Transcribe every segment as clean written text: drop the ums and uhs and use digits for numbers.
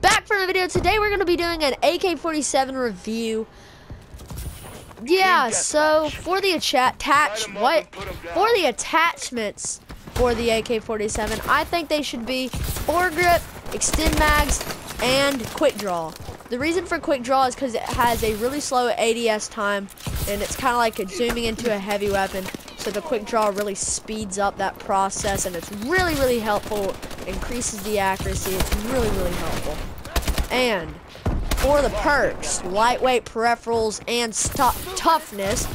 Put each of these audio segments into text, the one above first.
Back for the video. Today we're going to be doing an AK-47 review. Yeah, so for the attachments for the AK-47, I think they should be foregrip, extend mags, and quick draw. The reason for quick draw is because it has a really slow ADS time, and it's kind of like zooming into a heavy weapon. So the quick draw really speeds up that process, and it's really helpful. Increases the accuracy. It's really helpful. And for the perks, lightweight, peripherals, and toughness.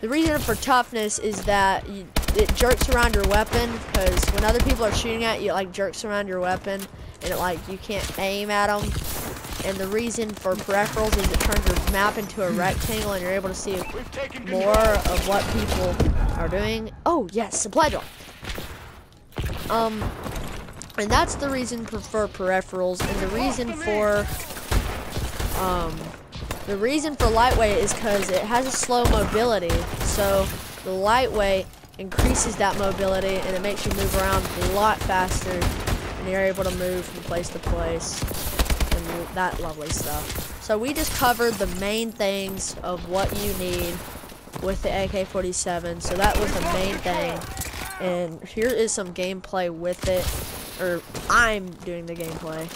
The reason for toughness is that it jerks around your weapon, because when other people are shooting at you, it like jerks around your weapon, and it like you can't aim at them. And the reason for peripherals is it turns your map into a rectangle, and you're able to see more of what people are doing. Oh yes, supply drop. And that's the reason for peripherals, and the reason for lightweight is because it has a slow mobility. So the lightweight increases that mobility, and it makes you move around a lot faster, and you're able to move from place to place, and that lovely stuff. So we just covered the main things of what you need with the AK-47. So that was the main thing, and here is some gameplay with it. Or I'm doing the gameplay,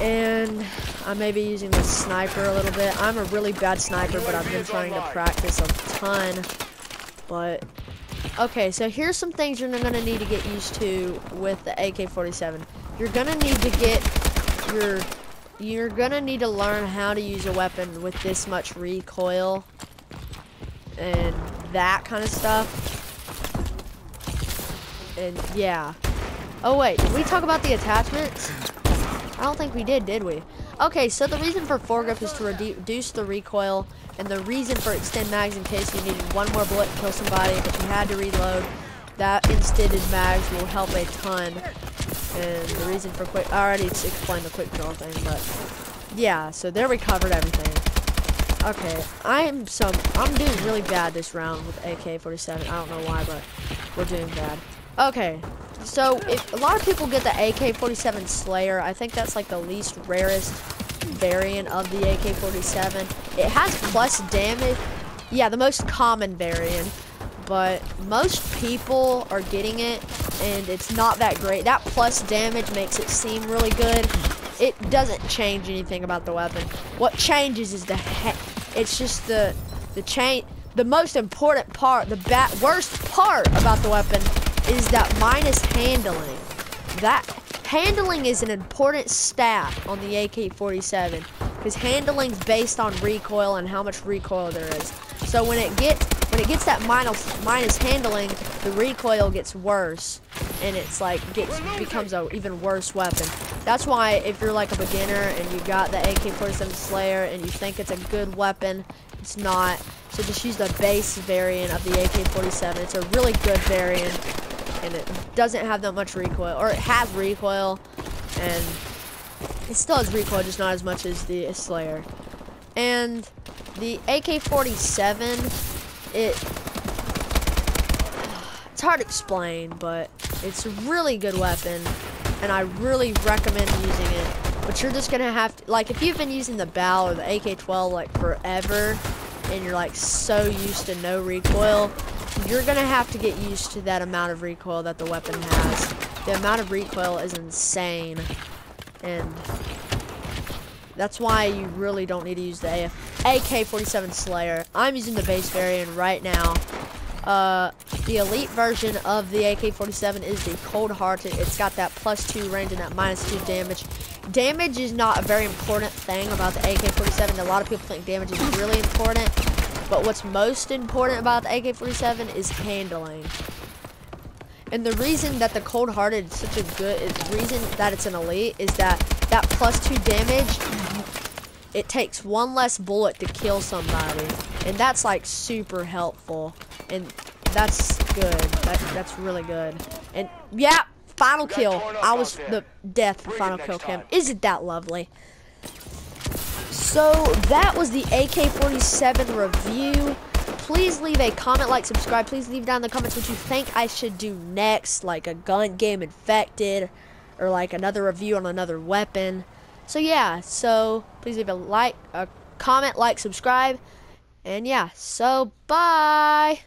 and I may be using the sniper a little bit. I'm a really bad sniper, but I've been trying to practice a ton. But okay, so here's some things you're gonna need to get used to with the AK-47. You're gonna need to learn how to use a weapon with this much recoil and that kind of stuff. And yeah. Oh wait, did we talk about the attachments? I don't think we did we? Okay, so the reason for foregrip is to reduce the recoil, and the reason for extend mags in case you needed one more bullet to kill somebody but you had to reload. That extended mags will help a ton. And the reason for quick, I already explained the quick draw thing, but yeah, so there we covered everything. Okay, I'm doing really bad this round with AK-47. I don't know why, but we're doing bad. Okay. So, if a lot of people get the AK-47 Slayer, I think that's like the least rarest variant of the AK-47. It has plus damage. Yeah, the most common variant. But most people are getting it, and it's not that great. That plus damage makes it seem really good. It doesn't change anything about the weapon. What changes is it's just the most important part, the worst part about the weapon is that minus handling. That handling is an important stat on the AK-47 because handling's based on recoil and how much recoil there is. So when it gets that minus handling, the recoil gets worse, and it's like becomes a even worse weapon. That's why if you're like a beginner and you got the AK-47 Slayer and you think it's a good weapon, it's not. So just use the base variant of the AK-47. It's a really good variant, and it doesn't have that much recoil, or it has recoil, and it still has recoil, just not as much as the Slayer. And the AK-47, it's hard to explain, but it's a really good weapon, and I really recommend using it. But you're just gonna have to, like, if you've been using the BAL or the AK-12 like forever, and you're like so used to no recoil, you're gonna have to get used to that amount of recoil that the weapon has. The amount of recoil is insane, and that's why you really don't need to use the AK-47 Slayer. I'm using the base variant right now. The elite version of the AK-47 is the cold-hearted. It's got that +2 range and that -2 damage. Damage is not a very important thing about the AK-47. A lot of people think damage is really important. But what's most important about the AK-47 is handling. And the reason that the cold-hearted is such a good, reason that it's an elite is that +2 damage, it takes one less bullet to kill somebody. And that's like super helpful. And that's good. That's really good. And yeah, final kill. I was the death for final kill cam. Isn't that lovely? So that was the AK-47 review. Please leave a comment, like, subscribe. Please leave down in the comments what you think I should do next, like a gun game, Infected, or like another review on another weapon. So yeah, so please leave a like, a comment, like, subscribe, and yeah, so bye.